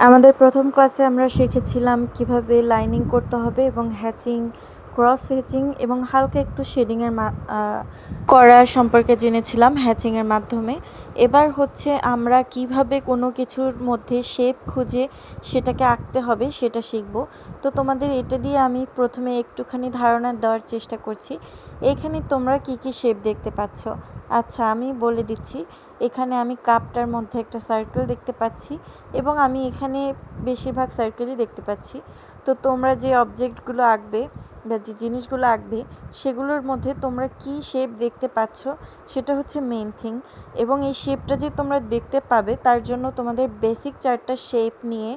আমাদের প্রথম ক্লাসে আমরা শিখেছিলাম কিভাবে লাইনিং করতে হবে এবং হ্যাচিং, ক্রস হ্যাচিং এবং হালকা একটু শেডিংয়ের করা সম্পর্কে জেনেছিলাম হ্যাচিংয়ের মাধ্যমে। এবার হচ্ছে আমরা কিভাবে কোনো কিছুর মধ্যে শেপ খুঁজে সেটাকে আঁকতে হবে সেটা শিখব। তো তোমাদের এটা দিয়ে আমি প্রথমে একটুখানি ধারণা দেওয়ার চেষ্টা করছি। এখানে তোমরা কি কি শেপ দেখতে পাচ্ছ? আচ্ছা, আমি বলে দিচ্ছি। এখানে আমি কাপটার মধ্যে একটা সার্কেল দেখতে পাচ্ছি এবং আমি এখানে বেশিরভাগ সার্কেলই দেখতে পাচ্ছি। তো তোমরা যে অবজেক্টগুলো আঁকবে বা যে জিনিসগুলো আঁকবে সেগুলোর মধ্যে তোমরা কি শেপ দেখতে পাচ্ছ সেটা হচ্ছে মেইন থিং। এবং এই শেপটা যে তোমরা দেখতে পাবে তার জন্য তোমাদের বেসিক 4টা শেপ নিয়ে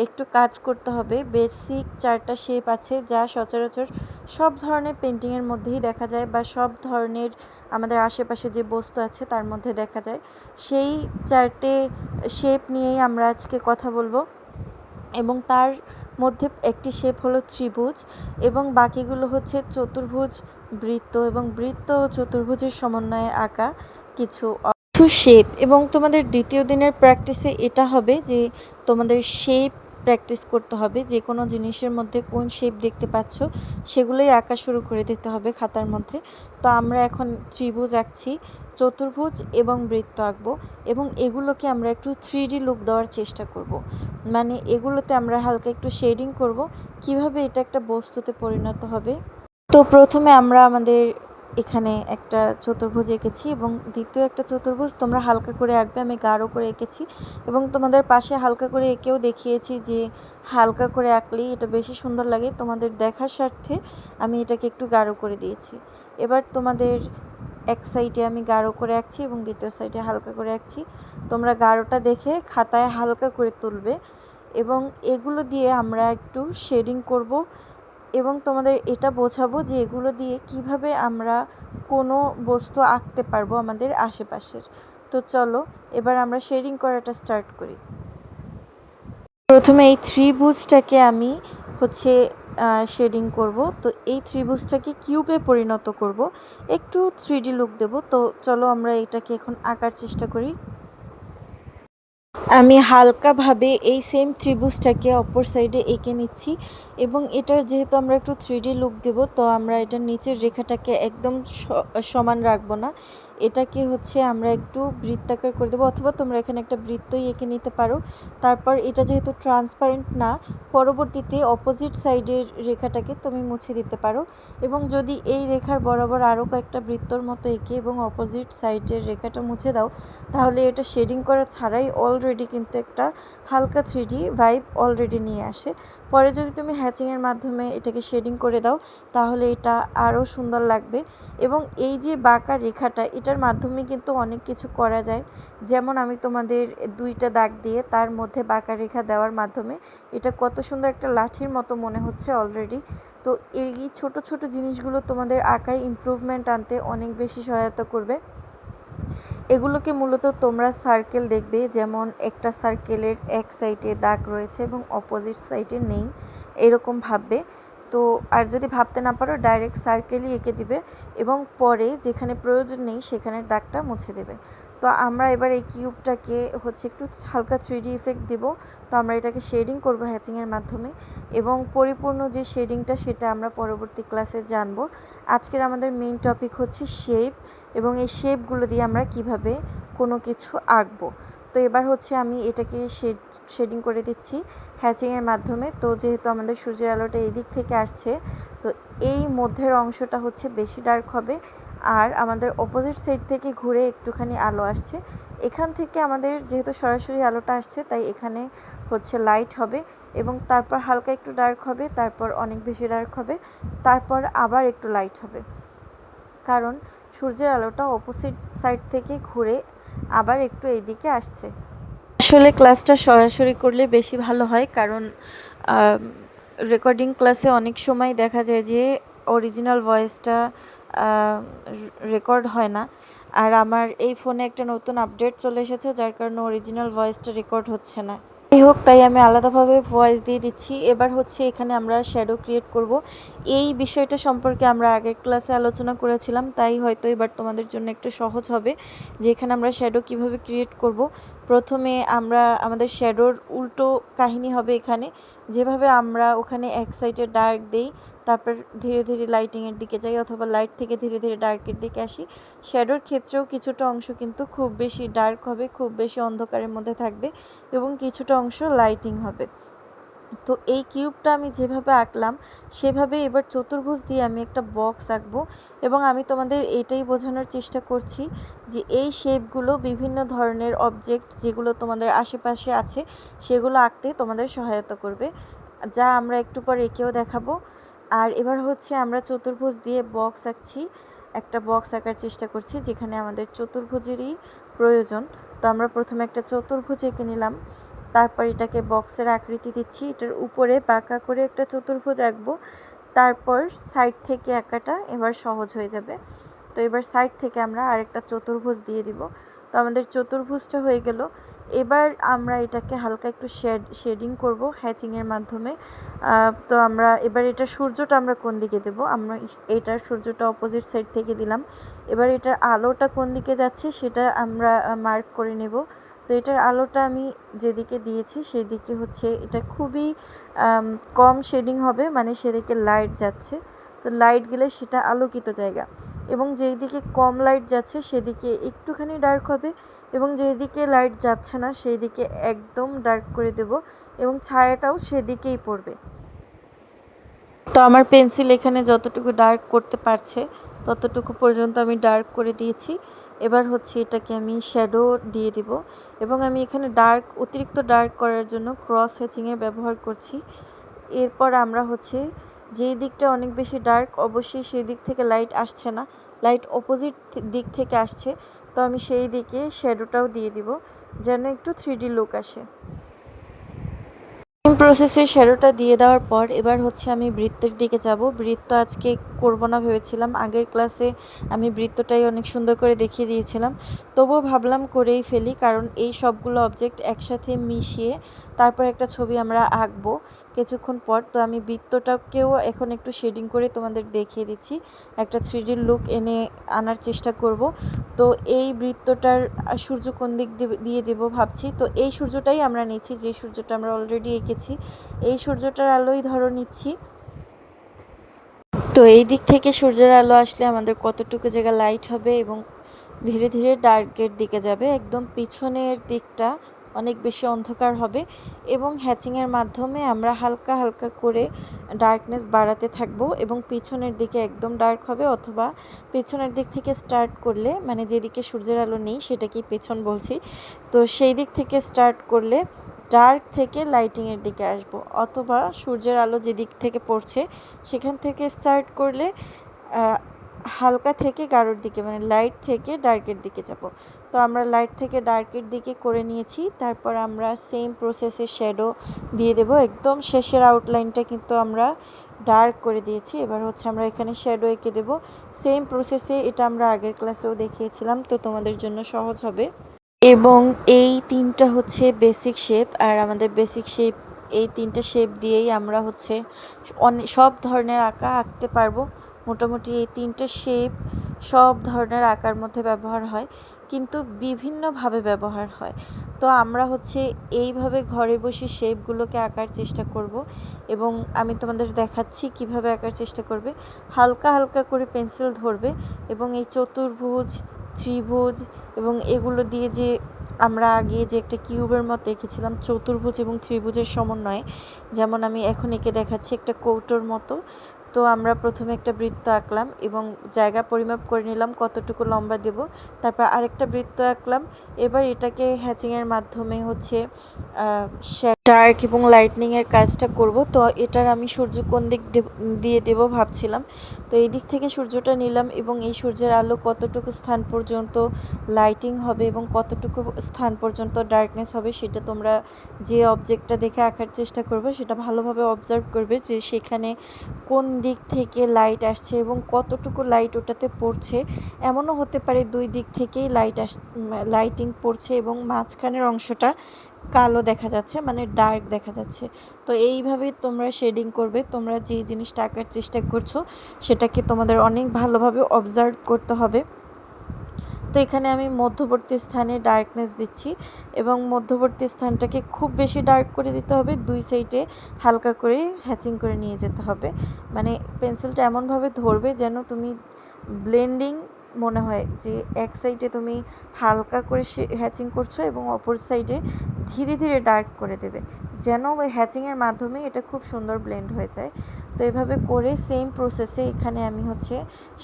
একটু কাজ করতে হবে। বেসিক 4টা শেপ আছে যা সচরাচর সব ধরনের পেন্টিংয়ের মধ্যেই দেখা যায় বা সব ধরনের আমাদের আশেপাশে যে বস্তু আছে তার মধ্যে দেখা যায়। সেই 4টে শেপ নিয়েই আমরা আজকে কথা বলবো এবং তার মধ্যে একটি শেপ হলো ত্রিভুজ এবং বাকিগুলো হচ্ছে চতুর্ভুজ, বৃত্ত এবং বৃত্ত ও চতুর্ভুজের সমন্বয়ে আঁকা কিছু শেপ। এবং তোমাদের দ্বিতীয় দিনের প্র্যাকটিসে এটা হবে যে তোমাদের শেপ প্র্যাকটিস করতে হবে। যে কোনো জিনিসের মধ্যে কোন শেপ দেখতে পাচ্ছ সেগুলোই আঁকা শুরু করে দিতে হবে খাতার মধ্যে। তো আমরা এখন ত্রিভুজ আঁকছি, চতুর্ভুজ এবং বৃত্ত আঁকবো এবং এগুলোকে আমরা একটু 3D লুক দেওয়ার চেষ্টা করব। মানে এগুলোতে আমরা হালকা একটু শেডিং করব, কিভাবে এটা একটা বস্তুতে পরিণত হবে। তো প্রথমে আমরা আমাদের এখানে একটা চতুর্ভুজ এঁকেছি এবং দ্বিতীয় একটা চতুর্ভুজ তোমরা হালকা করে আঁকবে। আমি গাঢ় করে এঁকেছি এবং তোমাদের পাশে হালকা করে এঁকেও দেখিয়েছি যে হালকা করে আঁকলেই এটা বেশি সুন্দর লাগে। তোমাদের দেখার স্বার্থে আমি এটাকে একটু গাঢ় করে দিয়েছি। এবার তোমাদের এক সাইডে আমি গাঢ় করে আঁকছি এবং দ্বিতীয় সাইডে হালকা করে আঁকছি। তোমরা গাঢ়টা দেখে খাতায় হালকা করে তুলবে এবং এগুলো দিয়ে আমরা একটু শেডিং করব এবং তোমাদের এটা বোঝাবো যে এগুলো দিয়ে কিভাবে আমরা কোনো বস্তু আঁকতে পারবো আমাদের আশেপাশের। তো চলো এবার আমরা শেডিং করাটা স্টার্ট করি। প্রথমে এই ত্রিভুজটাকে আমি হচ্ছে শেডিং করব। তো এই ত্রিভুজটাকে কিউবে পরিণত করব, একটু 3D লুক দেব। তো চলো আমরা এটাকে এখন আঁকার চেষ্টা করি। আমি হালকাভাবে এই সেম ত্রিভুজটাকে অপর সাইডে এঁকে নিচ্ছি এবং এটার যেহেতু আমরা একটু 3D লুক দেব তো আমরা এটার নিচের রেখাটাকে একদম সমান রাখবো না, এটাকে হচ্ছে আমরা একটু বৃত্তাকার করে দেবো, অথবা তোমরা এখানে একটা বৃত্তই এঁকে নিতে পারো। তারপর এটা যেহেতু ট্রান্সপারেন্ট না, পরবর্তীতে অপোজিট সাইডের রেখাটাকে তুমি মুছে দিতে পারো এবং যদি এই রেখার বরাবর আরও কয়েকটা বৃত্তর মতো এঁকে এবং অপোজিট সাইডের রেখাটা মুছে দাও, তাহলে এটা শেডিং করা ছাড়াই অলরেডি কিন্তু একটা হালকা 3D ভাইব অলরেডি নিয়ে আসে। পরে যদি তুমি হ্যাচিংয়ের মাধ্যমে এটাকে শেডিং করে দাও তাহলে এটা আরও সুন্দর লাগবে। এবং এই যে বাঁকা রেখাটা, এটার মাধ্যমে কিন্তু অনেক কিছু করা যায়। যেমন আমি তোমাদের 2টা দাগ দিয়ে তার মধ্যে বাঁকা রেখা দেওয়ার মাধ্যমে এটা কত সুন্দর একটা লাঠির মতো মনে হচ্ছে অলরেডি। তো এই ছোট ছোট জিনিসগুলো তোমাদের আঁকায় ইমপ্রুভমেন্ট আনতে অনেক বেশি সহায়তা করবে। এগুলোকে মূলত তোমরা সার্কেল দেখবে, যেমন একটা সার্কেলের এক সাইডে দাগ রয়েছে এবং অপোজিট সাইডে নেই, এরকম ভাববে। তো আর যদি ভাবতে না পারো ডাইরেক্ট সার্কেলই এঁকে দিবে এবং পরে যেখানে প্রয়োজন নেই সেখানের দাগটা মুছে দেবে। তো আমরা এবার এই কিউবটাকে হচ্ছে একটু হালকা 3D ইফেক্ট দেব। তো আমরা এটাকে শেডিং করব হ্যাচিংয়ের মাধ্যমে এবং পরিপূর্ণ যে শেডিংটা সেটা আমরা পরবর্তী ক্লাসে জানবো। আজকের আমাদের মেইন টপিক হচ্ছে শেপ এবং এই শেপগুলো দিয়ে আমরা কিভাবে কোনো কিছু আঁকবো। তো এবার হচ্ছে আমি এটাকে শেডিং করে দিচ্ছি হ্যাচিংয়ের মাধ্যমে। তো যেহেতু আমাদের সূর্যের আলোটা এই দিক থেকে আসছে, তো এই মধ্যের অংশটা হচ্ছে বেশি ডার্ক হবে আর আমাদের অপোজিট সাইড থেকে ঘুরে একটুখানি আলো আসছে। এখান থেকে আমাদের যেহেতু সরাসরি আলোটা আসছে তাই এখানে হচ্ছে লাইট হবে এবং তারপর হালকা একটু ডার্ক হবে, তারপর অনেক বেশি ডার্ক হবে, তারপর আবার একটু লাইট হবে, কারণ সূর্যের আলোটা অপোজিট সাইড থেকে ঘুরে আবার একটু এইদিকে আসছে। আসলে ক্লাসটা সরাসরি করলে বেশি ভালো হয়, কারণ রেকর্ডিং ক্লাসে অনেক সময় দেখা যায় যে অরিজিনাল ভয়েসটা রেকর্ড হয় না। আর আমার এই ফোনে একটা নতুন আপডেট চলে এসেছে যার কারণে অরিজিনাল ভয়েসটা রেকর্ড হচ্ছে না। যাই হোক, তাই আমি আলাদাভাবে ভয়েস দিয়ে দিচ্ছি। এবার হচ্ছে এখানে আমরা শ্যাডো ক্রিয়েট করব। এই বিষয়টা সম্পর্কে আমরা আগের ক্লাসে আলোচনা করেছিলাম, তাই হয়তো এবার তোমাদের জন্য একটু সহজ হবে যে এখানে আমরা শ্যাডো কিভাবে ক্রিয়েট করব। প্রথমে আমরা আমাদের শ্যাডোর উল্টো কাহিনী হবে এখানে, যেভাবে আমরা ওখানে এক সাইডে ডার্ক দেই, তারপর ধীরে ধীরে লাইটিংয়ের দিকে যাই অথবা লাইট থেকে ধীরে ধীরে ডার্কের দিকে আসি। শ্যাডোর ক্ষেত্রেও কিছুটা অংশ কিন্তু খুব বেশি ডার্ক হবে, খুব বেশি অন্ধকারের মধ্যে থাকবে এবং কিছুটা অংশ লাইটিং হবে। তো এই কিউবটা আমি যেভাবে আঁকলাম সেভাবে এবার চতুর্ভুজ দিয়ে আমি একটা বক্স আঁকবো এবং আমি তোমাদের এটাই বোঝানোর চেষ্টা করছি যে এই শেপগুলো বিভিন্ন ধরনের অবজেক্ট যেগুলো তোমাদের আশেপাশে আছে সেগুলো আঁকতে তোমাদের সহায়তা করবে, যা আমরা একটু পর এঁকেও দেখাবো। আর এবার হচ্ছে আমরা চতুর্ভুজ দিয়ে বক্স আঁকছি, একটা বক্স আঁকার চেষ্টা করছি যেখানে আমাদের চতুর্ভুজেরই প্রয়োজন। তো আমরা প্রথমে একটা চতুর্ভুজ এঁকে নিলাম, তারপর এটাকে বক্সের আকৃতি দিচ্ছি, এটার উপরে বাঁকা করে একটা চতুর্ভুজ আঁকবো, তারপর সাইড থেকে আঁকাটা এবার সহজ হয়ে যাবে। তো এবার সাইড থেকে আমরা আরেকটা চতুর্ভুজ দিয়ে দিব। তো আমাদের চতুর্ভুজটা হয়ে গেল। এবার আমরা এটাকে হালকা একটু শেডিং করব হ্যাচিংয়ের মাধ্যমে। তো আমরা এবার এটা সূর্যটা আমরা কোন দিকে দেব, আমরা এটার সূর্যটা অপোজিট সাইড থেকে দিলাম। এবার এটার আলোটা কোন দিকে যাচ্ছে সেটা আমরা মার্ক করে নেব। তো এটার আলোটা আমি যেদিকে দিয়েছি সেদিকে হচ্ছে এটা খুবই কম শেডিং হবে, মানে সেদিকে লাইট যাচ্ছে, তো লাইট গেলে সেটা আলোকিত জায়গা, এবং যেই দিকে কম লাইট যাচ্ছে সেদিকে একটুখানি ডার্ক হবে এবং যেই দিকে লাইট যাচ্ছে না সেই দিকে একদম ডার্ক করে দেব এবং ছায়াটাও সেদিকেই পড়বে। তো আমার পেন্সিল এখানে যতটুকু ডার্ক করতে পারছে ততটুকু পর্যন্ত আমি ডার্ক করে দিয়েছি। এবার হচ্ছে এটাকে আমি শ্যাডো দিয়ে দিব এবং আমি এখানে অতিরিক্ত ডার্ক করার জন্য ক্রস হ্যাচিংয়ে ব্যবহার করছি। এরপর আমরা হচ্ছে যেই দিকটা অনেক বেশি ডার্ক অবশ্যই সেই দিক থেকে লাইট আসছে না, লাইট অপোজিট দিক থেকে আসছে, তো আমি সেই দিকে শ্যাডোটাও দিয়ে দিব যেন একটু 3D লুক আসে। প্রসেসে শ্যাডোটা দিয়ে দেওয়ার পর এবার হচ্ছে আমি বৃত্তের দিকে যাব। বৃত্ত আজকে করব না ভেবেছিলাম, আগের ক্লাসে আমি বৃত্তটাই অনেক সুন্দর করে দেখিয়ে দিয়েছিলাম, তবুও ভাবলাম করেই ফেলি, কারণ এই সবগুলো অবজেক্ট একসাথে মিশিয়ে তারপর একটা ছবি আমরা আঁকবো কিছুক্ষণ পর। তো আমি বৃত্তটাকেও এখন একটু শেডিং করে তোমাদের দেখিয়ে দিচ্ছি, একটা 3D লুক আনার চেষ্টা করব। তো এই বৃত্তটার সূর্য কোন দিক দিয়ে দেবো ভাবছি, তো এই সূর্যটাই আমরা নিচ্ছি, যে সূর্যটা আমরা অলরেডি এঁকেছি এই সূর্যটার আলোই ধরো নিচ্ছি। তো এই দিক থেকে সূর্যের আলো আসলে আমাদের কতটুকু জায়গা লাইট হবে এবং ধীরে ধীরে ডার্কের দিকে যাবে, একদম পিছনের দিকটা অনেক বেশি অন্ধকার হবে এবং হ্যাচিংয়ের মাধ্যমে আমরা হালকা হালকা করে ডার্কনেস বাড়াতে থাকবো এবং পিছনের দিকে একদম ডার্ক হবে, অথবা পেছনের দিক থেকে স্টার্ট করলে, মানে যেদিকে সূর্যের আলো নেই সেটাকেই পেছন বলছি, তো সেই দিক থেকে স্টার্ট করলে ডার্ক থেকে লাইটিংয়ের দিকে আসব, অথবা সূর্যের আলো যেদিক থেকে পড়ছে সেখান থেকে স্টার্ট করলে হালকা থেকে গাঢ়র দিকে, মানে লাইট থেকে ডার্কের দিকে যাব। তো আমরা লাইট থেকে ডার্কের দিকে করে নিয়েছি, তারপর আমরা সেম প্রসেসে শ্যাডো দিয়ে দেব। একদম শেষের আউটলাইনটা কিন্তু আমরা ডার্ক করে দিয়েছি, এবার হচ্ছে আমরা এখানে শ্যাডো এঁকে দেব সেম প্রসেসে, এটা আমরা আগের ক্লাসেও দেখিয়েছিলাম, তো তোমাদের জন্য সহজ হবে। এবং এই তিনটা হচ্ছে বেসিক শেপ, আর আমাদের বেসিক শেপ এই তিনটা শেপ দিয়েই আমরা হচ্ছে সব ধরনের আঁকা আঁকতে পারবো। মোটামুটি এই তিনটে শেপ সব ধরনের আঁকার মধ্যে ব্যবহার হয়, কিন্তু বিভিন্নভাবে ব্যবহার হয়। তো আমরা হচ্ছে এইভাবে ঘরে বসে শেপগুলোকে আঁকার চেষ্টা করব এবং আমি তোমাদের দেখাচ্ছি কিভাবে আঁকার চেষ্টা করবে। হালকা হালকা করে পেন্সিল ধরবে এবং এই চতুর্ভুজ, ত্রিভুজ এবং এগুলো দিয়ে যে আমরা আগে যে একটা কিউবের মতো এঁকেছিলাম চতুর্ভুজ এবং ত্রিভুজের সমন্বয়ে, যেমন আমি এখন এঁকে দেখাচ্ছি একটা কৌটোর মতো। তো আমরা প্রথমে একটা বৃত্ত আঁকলাম এবং জায়গা পরিমাপ করে নিলাম কতটুকু লম্বা দেব, তারপর আরেকটা বৃত্ত আঁকলাম। এবার এটাকে হ্যাচিংয়ের মাধ্যমে হচ্ছে ডার্ক এবং লাইটনিংয়ের কাজটা করব। তো এটার আমি সূর্য কোন দিক দিয়ে দেব ভাবছিলাম, তো এই দিক থেকে সূর্যটা নিলাম এবং এই সূর্যের আলো কতটুকু স্থান পর্যন্ত লাইটিং হবে এবং কতটুকু স্থান পর্যন্ত ডার্কনেস হবে সেটা তোমরা যে অবজেক্টটা দেখে আঁকার চেষ্টা করবে সেটা ভালোভাবে অবজার্ভ করবে যে সেখানে কোন দিক থেকে লাইট আসছে এবং কতটুকু লাইট ওটাতে পড়ছে। এমনও হতে পারে দুই দিক থেকেই লাইটিং পড়ছে এবং মাঝখানের অংশটা কালো দেখা যাচ্ছে, মানে ডার্ক দেখা যাচ্ছে। তো এইভাবেই তোমরা শেডিং করবে, তোমরা যে জিনিসটা আঁকার চেষ্টা করছো সেটাকে তোমাদের অনেক ভালোভাবে অবজার্ভ করতে হবে। তো এখানে আমি মধ্যবর্তী স্থানে ডার্কনেস দিচ্ছি এবং মধ্যবর্তী স্থানটাকে খুব বেশি ডার্ক করে দিতে হবে, 2 সাইডে হালকা করে হ্যাচিং করে নিয়ে যেতে হবে। মানে পেন্সিলটা এমনভাবে ধরবে যেন তুমি ব্লেন্ডিং মনে হয়, যে এক সাইডে তুমি হালকা করে হ্যাচিং করছো এবং অপর সাইডে ধীরে ধীরে ডার্ক করে দেবে, যেন ওই হ্যাচিংয়ের মাধ্যমে এটা খুব সুন্দর ব্লেন্ড হয়ে যায়। তো এভাবে করে সেম প্রসেসে এখানে আমি হচ্ছে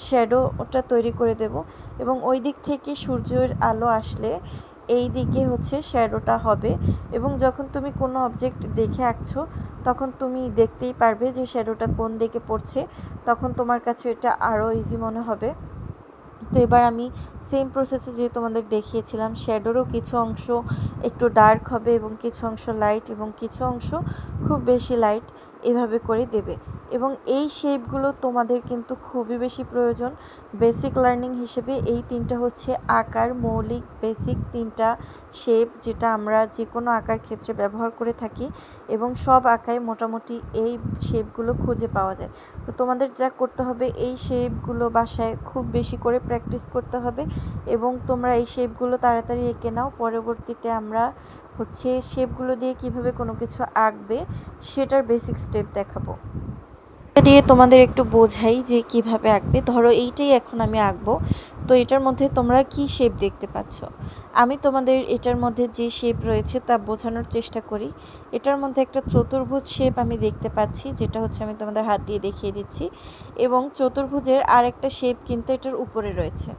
শ্যাডোটা তৈরি করে দেব এবং ওই দিক থেকে সূর্যের আলো আসলে এই দিকে হচ্ছে শ্যাডোটা হবে। এবং যখন তুমি কোনো অবজেক্ট দেখে আঁকছো তখন তুমি দেখতেই পারবে যে শ্যাডোটা কোন দিকে পড়ছে, তখন তোমার কাছে এটা আরও ইজি মনে হবে। তো এবার আমি সেম প্রসেসে যে তোমাদের দেখিয়েছিলাম, শ্যাডোরও কিছু অংশ একটু ডার্ক হবে এবং কিছু অংশ লাইট এবং কিছু অংশ খুব বেশি লাইট, এভাবে করে দেবে। এবং এই শেপগুলো তোমাদের কিন্তু খুবই বেশি প্রয়োজন বেসিক লার্নিং হিসেবে। এই তিনটা হচ্ছে আঁকার মৌলিক বেসিক তিনটা শেপ, যেটা আমরা যে কোনো আঁকার ক্ষেত্রে ব্যবহার করে থাকি এবং সব আঁকায় মোটামুটি এই শেপগুলো খুঁজে পাওয়া যায়। তো তোমাদের যা করতে হবে, এই শেপগুলো বাসায় খুব বেশি করে প্র্যাকটিস করতে হবে এবং তোমরা এই শেপগুলো তাড়াতাড়ি এঁকে নাও। পরবর্তীতে আমরা হচ্ছে শেপগুলো দিয়ে কিভাবে কোনো কিছু আঁকবে সেটার বেসিক স্টেপ দেখাবো। দিয়ে তোমাদের একটু বোঝাই যে কিভাবে আঁকবে। ধরো এইটাই এখন আমি আঁকবো, তো এটার মধ্যে তোমরা কি শেপ দেখতে পাচ্ছ? আমি তোমাদের এটার মধ্যে যে শেপ রয়েছে তা বোঝানোর চেষ্টা করি। এটার মধ্যে একটা চতুর্ভুজ শেপ আমি দেখতে পাচ্ছি, যেটা হচ্ছে আমি তোমাদের হাত দিয়ে দেখিয়ে দিচ্ছি, এবং চতুর্ভুজের আরেকটা শেপ কিন্তু এটার উপরে রয়েছে।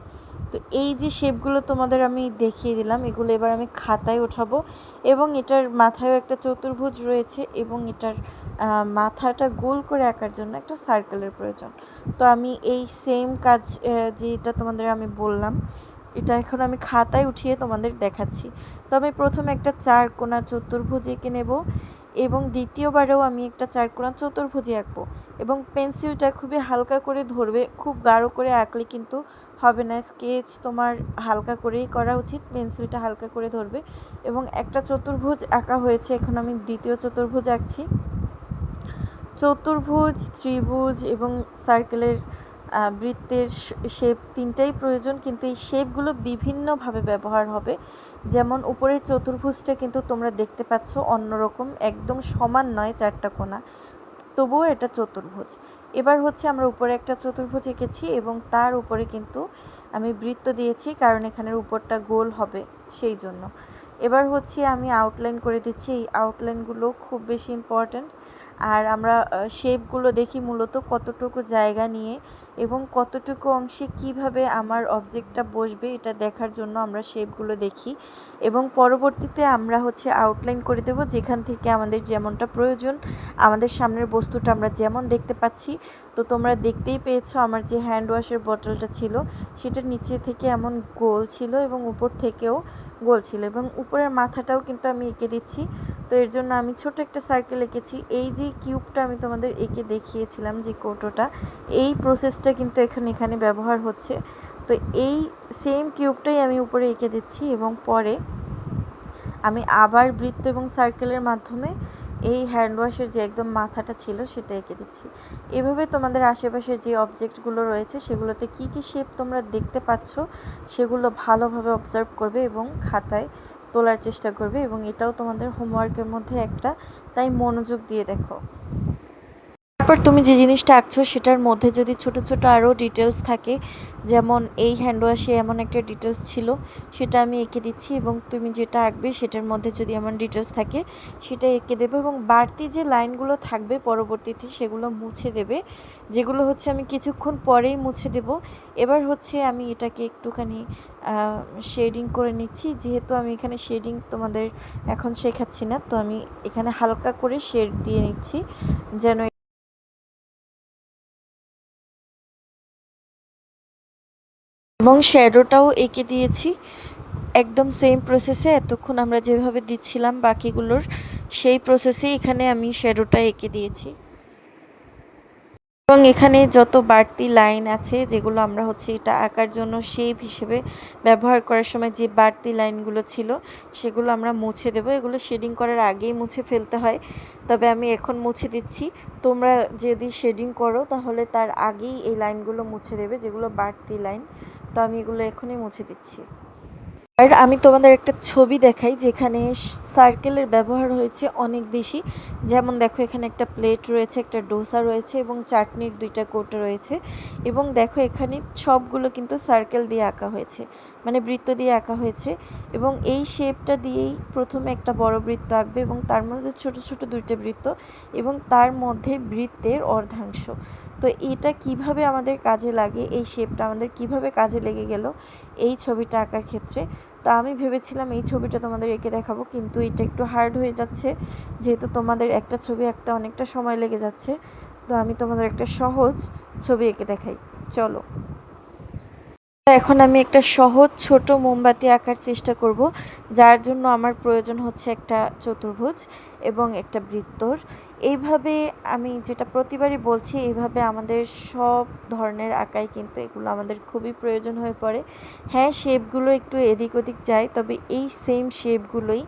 তো এই যে শেপগুলো তোমাদের আমি দেখিয়ে দিলাম, এগুলো এবার আমি খাতায় ওঠাবো এবং এটার মাথায়ও একটা চতুর্ভুজ রয়েছে এবং এটার মাথাটা গোল করে আঁকার জন্য একটা সার্কেলের প্রয়োজন। তো আমি এই সেম কাজ যেটা তোমাদের আমি বললাম, এটা এখন আমি খাতায় উঠিয়ে তোমাদের দেখাচ্ছি। তো আমি প্রথমে একটা 4 কোণা চতুর্ভুজ এঁকে নেব এবং দ্বিতীয়বারেও আমি একটা 4 কোণা চতুর্ভুজ আঁকবো এবং পেন্সিলটা খুবই হালকা করে ধরবে, খুব গাঢ় করে আঁকলে কিন্তু হবে না। স্কেচ তোমার হালকা করেই করা উচিত, পেন্সিলটা হালকা করে ধরবে। এবং একটা চতুর্ভুজ আঁকা হয়েছে, এখন আমি দ্বিতীয় চতুর্ভুজ আঁকছি। চতুর্ভুজ, ত্রিভুজ এবং সার্কেলের বৃত্তের শেপ তিনটাই প্রয়োজন, কিন্তু এই শেপগুলো বিভিন্নভাবে ব্যবহার হবে। যেমন উপরের চতুর্ভুজটা কিন্তু তোমরা দেখতে পাচ্ছ অন্যরকম, একদম সমান নয় 4টা কোণা, তবুও এটা চতুর্ভুজ। এবার হচ্ছে আমরা উপরে একটা চতুর্ভুজ এঁকেছি এবং তার উপরে কিন্তু আমি বৃত্ত দিয়েছি, কারণ এখানের উপরটা গোল হবে সেই জন্য। এবার হচ্ছে আমি আউটলাইন করে দিচ্ছি। এই আউটলাইনগুলো খুব বেশি ইম্পর্ট্যান্ট। আর আমরা শেপগুলো দেখি মূলত কতটুকু জায়গা নিয়ে এবং কতটুকু অংশে কিভাবে আমার অবজেক্টটা বসবে, এটা দেখার জন্য আমরা শেপগুলো দেখি এবং পরবর্তীতে আমরা হচ্ছে আউটলাইন করে দেব, যেখান থেকে আমাদের যেমনটা প্রয়োজন, আমাদের সামনের বস্তুটা আমরা যেমন দেখতে পাচ্ছি। তো তোমরা দেখতেই পেয়েছো আমার যে হ্যান্ড ওয়াশের বোতলটা ছিল সেটার নিচে থেকে এমন গোল ছিল এবং উপর থেকেও গোল ছিল এবং উপরের মাথাটাও কিন্তু আমি এঁকে দিচ্ছি। তো এর জন্য আমি ছোট একটা সার্কেল এঁকেছি। এই যে কিউবটা আমি তোমাদের এঁকে দেখিয়েছিলাম, যে কৌটোটা, এই প্রসেসটা কিন্তু এখানে ব্যবহার হচ্ছে। তো এই সেম কিউবটাই আমি উপরে এঁকে দিচ্ছি এবং পরে আমি আবার বৃত্ত এবং সার্কেলের মাধ্যমে এই হ্যান্ড ওয়াশের যে একদম মাথাটা ছিল সেটা এঁকে দিচ্ছি। এভাবে তোমাদের আশেপাশে যে অবজেক্টগুলো রয়েছে সেগুলোতে কি কি শেপ তোমরা দেখতে পাচ্ছ সেগুলো ভালোভাবে অবজার্ভ করবে এবং খাতায় তোলার চেষ্টা করবে, এবং এটাও তোমাদের হোমওয়ার্কের মধ্যে একটা, তাই মনোযোগ দিয়ে দেখো। তারপর তুমি যে জিনিসটা আঁকছো সেটার মধ্যে যদি ছোট ছোট আরও ডিটেলস থাকে, যেমন এই হ্যান্ড ওয়াশে এমন একটা ডিটেলস ছিল সেটা আমি এঁকে দিচ্ছি, এবং তুমি যেটা আঁকবে সেটার মধ্যে যদি এমন ডিটেলস থাকে সেটা এঁকে দেবে এবং বাড়তি যে লাইনগুলো থাকবে পরবর্তীতে সেগুলো মুছে দেবে, যেগুলো হচ্ছে আমি কিছুক্ষণ পরেই মুছে দেব। এবার হচ্ছে আমি এটাকে একটুখানি শেডিং করে নিচ্ছি, যেহেতু আমি এখানে শেডিং তোমাদের এখন শেখাচ্ছি না, তো আমি এখানে হালকা করে শেড দিয়ে নিচ্ছি যেন, এবং শ্যাডোটাও এঁকে দিয়েছি একদম সেম প্রসেসে। এতক্ষণ আমরা যেভাবে দিচ্ছিলাম বাকিগুলোর সেই প্রসেসেই এখানে আমি শ্যাডোটা এঁকে দিয়েছি। এবং এখানে যত বাড়তি লাইন আছে যেগুলো আমরা হচ্ছে এটা আঁকার জন্য শেপ হিসেবে ব্যবহার করার সময় যে বাড়তি লাইনগুলো ছিল সেগুলো আমরা মুছে দেবো। এগুলো শেডিং করার আগেই মুছে ফেলতে হয়, তবে আমি এখন মুছে দিচ্ছি। তোমরা যদি শেডিং করো তাহলে তার আগেই এই লাইনগুলো মুছে দেবে যেগুলো বাড়তি লাইন। তো আমি এগুলো এখনই মুছে দিচ্ছি। আর আমি তোমাদের একটা ছবি দেখাই যেখানে সার্কেলের ব্যবহার হয়েছে অনেক বেশি। যেমন দেখো এখানে একটা প্লেট রয়েছে, একটা ডোসা রয়েছে এবং চাটনির 2টা কৌটো রয়েছে। এবং দেখো এখানে সবগুলো কিন্তু সার্কেল দিয়ে আঁকা হয়েছে, মানে বৃত্ত দিয়ে আঁকা হয়েছে। এবং এই শেপটা দিয়েই প্রথমে একটা বড় বৃত্ত আঁকবে এবং তার মধ্যে ছোট ছোট 2টা বৃত্ত এবং তার মধ্যে বৃত্তের অর্ধাংশ। তো এটা কিভাবে আমাদের কাজে লাগে, এই শেপটা আমাদের কিভাবে কাজে লেগে গেল এই ছবিটা আঁকার ক্ষেত্রে। তো আমি ভেবেছিলাম এই ছবিটা তোমাদের এঁকে দেখাবো, কিন্তু এটা একটু হার্ড হয়ে যাচ্ছে যেহেতু তোমাদের একটা ছবি আঁকতে অনেকটা সময় লেগে যাচ্ছে। তো আমি তোমাদের একটা সহজ ছবি এঁকে দেখাই, চলো। এখন আমি একটা সহজ ছোট মোমবাতি আঁকার চেষ্টা করব, যার জন্য আমার প্রয়োজন হচ্ছে একটা চতুর্ভুজ এবং একটা বৃত্তর। এইভাবে আমি যেটা প্রতিবারই বলছি, এইভাবে আমাদের সব ধরনের আঁকাই কিন্তু এগুলো আমাদের খুবই প্রয়োজন হয়ে পড়ে। হ্যাঁ, শেপগুলো একটু এদিক ওদিক যায়, তবে এই সেম শেপগুলোই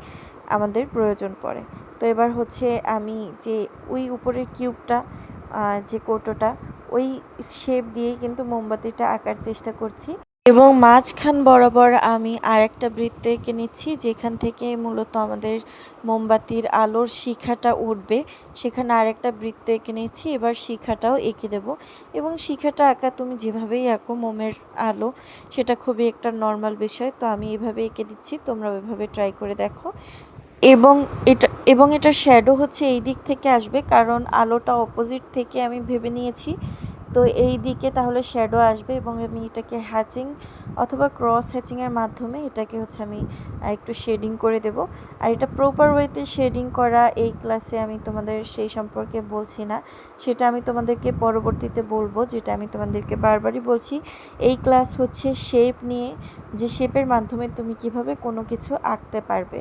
আমাদের প্রয়োজন পড়ে। তো এবার হচ্ছে আমি যে ওই উপরের কিউবটা, যে কৌটোটা, ওই শেপ দিয়েই কিন্তু মোমবাতিটা আঁকার চেষ্টা করছি। এবং মাঝখান বরাবর আমি আরেকটা বৃত্ত এঁকে নিচ্ছি, যেখান থেকে মূলত আমাদের মোমবাতির আলোর শিখাটা উঠবে। সেখানে আরেকটা বৃত্ত এঁকে নিচ্ছি, এবার শিখাটাও এঁকে দেব। এবং শিখাটা আঁকা তুমি যেভাবেই আঁকো মোমের আলো, সেটা খুবই একটা নর্মাল বিষয়। তো আমি এভাবে এঁকে দিচ্ছি, তোমরা ওইভাবে ট্রাই করে দেখো। এবং এটার শ্যাডো হচ্ছে এই দিক থেকে আসবে, কারণ আলোটা অপোজিট থেকে আমি ভেবে নিয়েছি। তো এই দিকে তাহলে শ্যাডো আসবে এবং আমি এটাকে হ্যাচিং অথবা ক্রস হ্যাচিংয়ের মাধ্যমে এটাকে হচ্ছে আমি একটু শেডিং করে দেব। আর এটা প্রপার ওয়েতে শেডিং করা এই ক্লাসে আমি তোমাদের সেই সম্পর্কে বলছি না, সেটা আমি তোমাদেরকে পরবর্তীতে বলবো। যেটা আমি তোমাদেরকে বারবারই বলছি, এই ক্লাস হচ্ছে শেপ নিয়ে, যে শেপের মাধ্যমে তুমি কিভাবে কোনো কিছু আঁকতে পারবে।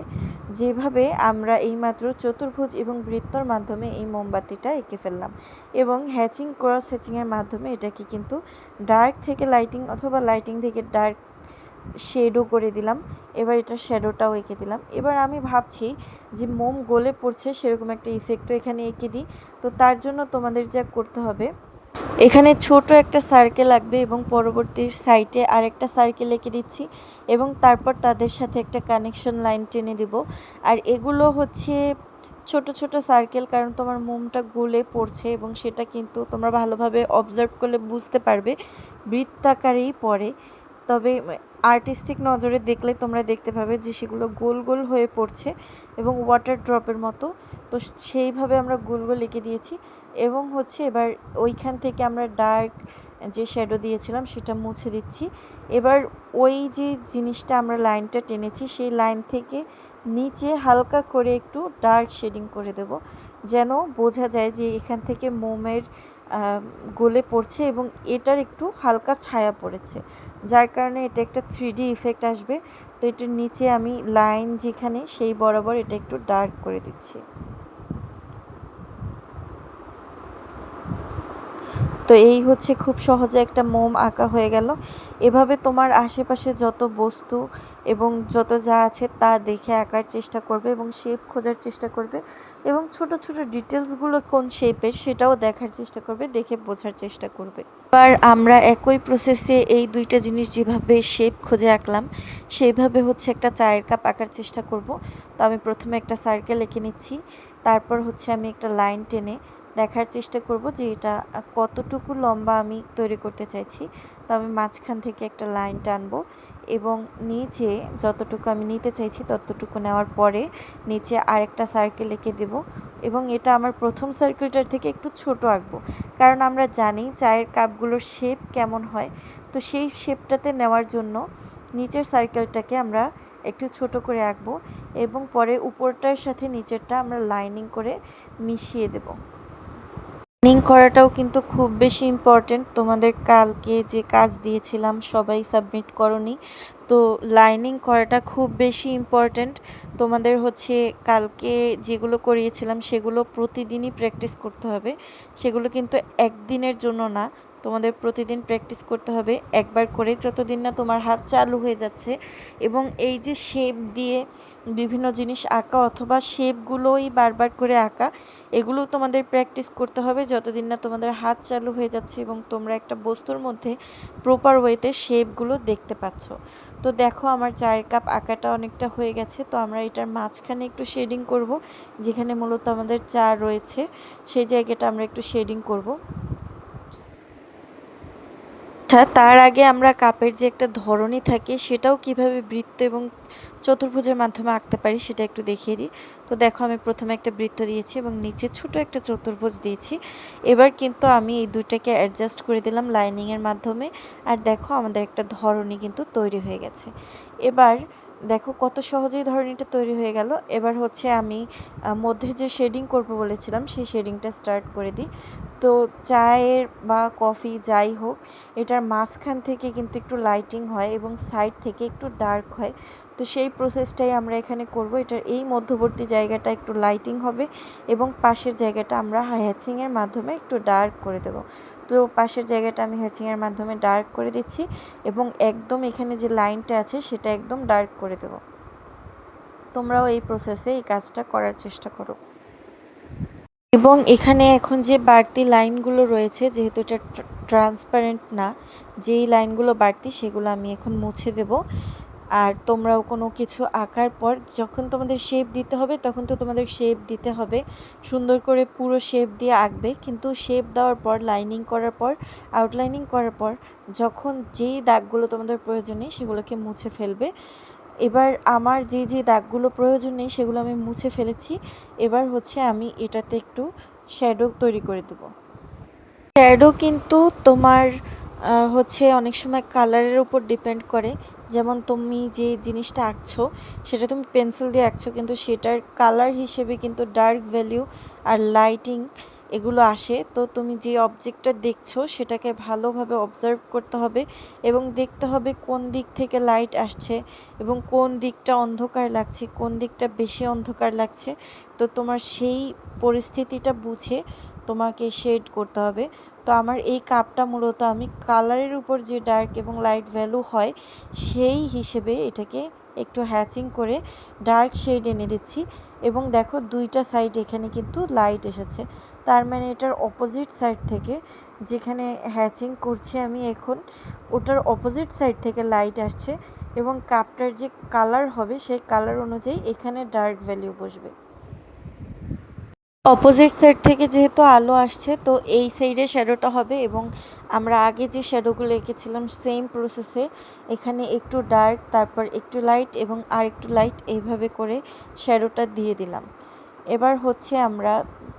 যেভাবে আমরা এইমাত্র চতুর্ভুজ এবং বৃত্তর মাধ্যমে এই মোমবাতিটা এঁকে ফেললাম এবং হ্যাচিং ক্রস হ্যাচিংয়ের মাধ্যমে এটাকে কিন্তু ডার্ক থেকে লাইটিং অথবা লাইটিং থেকে ডার্ক শেডও করে দিলাম। এবার এটা শ্যাডোটাও এঁকে দিলাম। এবার আমি ভাবছি যে মোম গলে পড়ছে সেরকম একটা ইফেক্টও এখানে এঁকে দিই। তো তার জন্য তোমাদের যা করতে হবে, এখানে ছোট একটা সার্কেল আঁকবে এবং পরবর্তী সাইডে আরেকটা সার্কেল এঁকে দিচ্ছি এবং তারপর তাদের সাথে একটা কানেকশন লাইন টেনে দিব। আর এগুলো হচ্ছে ছোট ছোট সার্কেল, কারণ তোমার মোমটা গলে পড়ছে এবং সেটা কিন্তু তোমরা ভালোভাবে অবজার্ভ করলে বুঝতে পারবে বৃত্তাকারেই পড়ে। তবে আর্টিস্টিক নজরে দেখলে তোমরা দেখতে পাবে যে সেগুলো গোল গোল হয়ে পড়ছে এবং ওয়াটার ড্রপের মতো। তো সেইভাবে আমরা গোল গোল এঁকে দিয়েছি এবং হচ্ছে এবার ওইখান থেকে আমরা ডার্ক যে শ্যাডো দিয়েছিলাম সেটা মুছে দিচ্ছি। এবার ওই যে জিনিসটা আমরা লাইনটা টেনেছি সেই লাইন থেকে নিচে হালকা করে একটু ডার্ক শেডিং করে দেব, যেন বোঝা যায় যে এখান থেকে মোমের গলে পড়ছে এবং এটার একটু হালকা ছায়া পড়েছে, যার কারণে এটা একটা 3D ইফেক্ট আসবে। তো এটার নিচে আমি লাইন যেখানে সেই বরাবর এটা একটু ডার্ক করে দিচ্ছি। তো এই হচ্ছে খুব সহজে একটা মোম আঁকা হয়ে গেল। এভাবে তোমার আশেপাশে যত বস্তু এবং যত যা আছে তা দেখে আঁকার চেষ্টা করবে এবং শেপ খোঁজার চেষ্টা করবে এবং ছোট ছোট ডিটেলসগুলো কোন শেপের সেটাও দেখার চেষ্টা করবে, দেখে বোঝার চেষ্টা করবে। এবার আমরা একই প্রসেসে এই 2টা জিনিস যেভাবে শেপ খুঁজে আঁকলাম সেইভাবে হচ্ছে একটা চায়ের কাপ আঁকার চেষ্টা করব। তো আমি প্রথমে একটা সার্কেল এঁকে নিচ্ছি, তারপর হচ্ছে আমি একটা লাইন টেনে দেখার চেষ্টা করব যে এটা কতটুকু লম্বা আমি তৈরি করতে চাইছি। তো আমি মাঝখান থেকে একটা লাইন টানবো এবং নিচে যতটুকু আমি নিতে চাইছি ততটুকু নেওয়ার পরে নিচে আরেকটা সার্কেল এঁকে দেব এবং এটা আমার প্রথম সার্কেলটার থেকে একটু ছোট আঁকবো, কারণ আমরা জানি চায়ের কাপগুলোর শেপ কেমন হয়। তো সেই শেপটাতে নেওয়ার জন্য নিচের সার্কেলটাকে আমরা একটু ছোট করে আঁকবো এবং পরে উপরটার সাথে নিচেরটা আমরা লাইনিং করে মিশিয়ে দেব। লাইনিং করাটাও কিন্তু খুব বেশি ইম্পর্টেন্ট। তোমাদের কালকে যে কাজ দিয়েছিলাম সবাই সাবমিট করনি, তো লাইনিং করাটা খুব বেশি ইম্পর্টেন্ট। তোমাদের হচ্ছে কালকে যেগুলো করিয়েছিলাম সেগুলো প্রতিদিনই প্র্যাকটিস করতে হবে, সেগুলো কিন্তু একদিনের জন্য না, তোমাদের প্রতিদিন প্র্যাকটিস করতে হবে একবার করে, যতদিন না তোমার হাত চালু হয়ে যাচ্ছে। এবং এই যে শেপ দিয়ে বিভিন্ন জিনিস আঁকা অথবা শেপগুলোই বারবার করে আঁকা, এগুলো তোমাদের প্র্যাকটিস করতে হবে যতদিন না তোমাদের হাত চালু হয়ে যাচ্ছে এবং তোমরা একটা বস্তুর মধ্যে প্রপার ওয়েতে শেপগুলো দেখতে পাচ্ছ। তো দেখো আমার চায়ের কাপ আঁকাটা অনেকটা হয়ে গেছে। তো আমরা এটার মাঝখানে একটু শেডিং করব, যেখানে মূলত আমাদের চা রয়েছে সেই জায়গাটা আমরা একটু শেডিং করব। আচ্ছা, তার আগে আমরা কাপের যে একটা ধরনী থাকে সেটাও কিভাবে বৃত্ত এবং চতুর্ভুজের মাধ্যমে আঁকতে পারি সেটা একটু দেখিয়ে দিই। তো দেখো আমি প্রথমে একটা বৃত্ত দিয়েছি এবং নিচে ছোট একটা চতুর্ভুজ দিয়েছি। এবার কিন্তু আমি এই দুইটাকে অ্যাডজাস্ট করে দিলাম লাইনিংয়ের মাধ্যমে। আর দেখো আমাদের একটা ধরনী কিন্তু তৈরি হয়ে গেছে। এবার দেখো কত সহজেই ধরনীটা তৈরি হয়ে গেল। এবার হচ্ছে আমি মধ্যে যে শেডিং করব বলেছিলাম সেই শেডিংটা স্টার্ট করে দিই। তো চায়ের বা কফি যাই হোক, এটার মাঝখান থেকে কিন্তু একটু লাইটিং হয় এবং সাইড থেকে একটু ডার্ক হয়। তো সেই প্রসেসটাই আমরা এখানে করব। এটার এই মধ্যবর্তী জায়গাটা একটু লাইটিং হবে এবং পাশের জায়গাটা আমরা হ্যাচিংয়ের মাধ্যমে একটু ডার্ক করে দেব। তো পাশের জায়গাটা আমি হ্যাচিংয়ের মাধ্যমে ডার্ক করে দিচ্ছি এবং একদম এখানে যে লাইনটা আছে সেটা একদম ডার্ক করে দেব। তোমরাও এই প্রসেসে এই কাজটা করার চেষ্টা করো। এবং এখানে এখন যে বাড়তি লাইনগুলো রয়েছে, যেহেতু এটা ট্রান্সপারেন্ট না, যেই লাইনগুলো বাড়তি সেগুলো আমি এখন মুছে দেব। আর তোমরাও কোনো কিছু আঁকার পর যখন তোমাদের শেপ দিতে হবে তখন তো তোমাদের শেপ দিতে হবে, সুন্দর করে পুরো শেপ দিয়ে আঁকবে। কিন্তু শেপ দেওয়ার পর, লাইনিং করার পর, আউটলাইনিং করার পর যখন যেই দাগগুলো তোমাদের প্রয়োজন নেই সেগুলোকে মুছে ফেলবে। এবার আমার যে দাগগুলো প্রয়োজন নেই সেগুলো আমি মুছে ফেলেছি। এবার হচ্ছে আমি এটাতে একটু শ্যাডো তৈরি করে দেবো। শ্যাডো কিন্তু তোমার হচ্ছে অনেক সময় কালারের উপর ডিপেন্ড করে। যেমন তুমি যে জিনিসটা আঁকছো সেটা তুমি পেন্সিল দিয়ে আঁকছো, কিন্তু সেটার কালার হিসেবে কিন্তু ডার্ক ভ্যালিউ আর লাইটিং এগুলো আসে। তো তুমি যে অবজেক্টটা দেখছো সেটাকে ভালোভাবে অবজার্ভ করতে হবে এবং দেখতে হবে কোন দিক থেকে লাইট আসছে এবং কোন দিকটা অন্ধকার লাগছে, কোন দিকটা বেশি অন্ধকার লাগছে। তো তোমার সেই পরিস্থিতিটা বুঝে তোমাকে শেড করতে হবে। তো আমার এই কাপটা মূলত আমি কালারের উপর যে ডার্ক এবং লাইট ভ্যালু হয় সেই হিসেবে এটাকে একটু হ্যাচিং করে ডার্ক শেড এনে দিচ্ছি। এবং দেখো দুইটা সাইড এখানে কিন্তু লাইট এসেছে, তার মানে এটার অপোজিট সাইড থেকে যেখানে হ্যাচিং করছি আমি এখন, ওটার অপোজিট সাইড থেকে লাইট আসছে এবং কাপটার যে কালার হবে সেই কালার অনুযায়ী এখানে ডার্ক ভ্যালু বসবে। অপোজিট সাইড থেকে যেহেতু আলো আসছে তো এই সাইডে শ্যাডোটা হবে এবং আমরা আগে যে শ্যাডোগুলো এঁকেছিলাম সেম প্রসেসে এখানে একটু ডার্ক, তারপর একটু লাইট এবং আর একটু লাইট, এইভাবে করে শ্যাডোটা দিয়ে দিলাম। এবার হচ্ছে আমরা,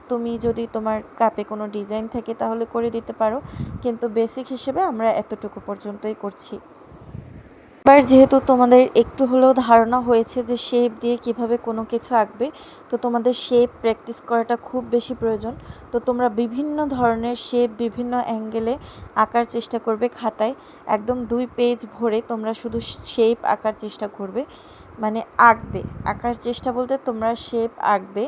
তুমি যদি তোমার কাপে কোনো ডিজাইন থাকে তাহলে করে দিতে পারো, কিন্তু বেসিক হিসেবে আমরা এতটুকু পর্যন্তই করছি। এবার যেহেতু তোমাদের একটু হলেও ধারণা হয়েছে যে শেপ দিয়ে কিভাবে কোনো কিছু আঁকবে, তো তোমাদের শেপ প্র্যাকটিস করাটা খুব বেশি প্রয়োজন। তো তোমরা বিভিন্ন ধরনের শেপ বিভিন্ন অ্যাঙ্গেলে আঁকার চেষ্টা করবে খাতায়। একদম 2 পেজ ভরে তোমরা শুধু শেপ আঁকার চেষ্টা করবে, মানে আঁকার চেষ্টা বলতে তোমরা শেপ আঁকবে।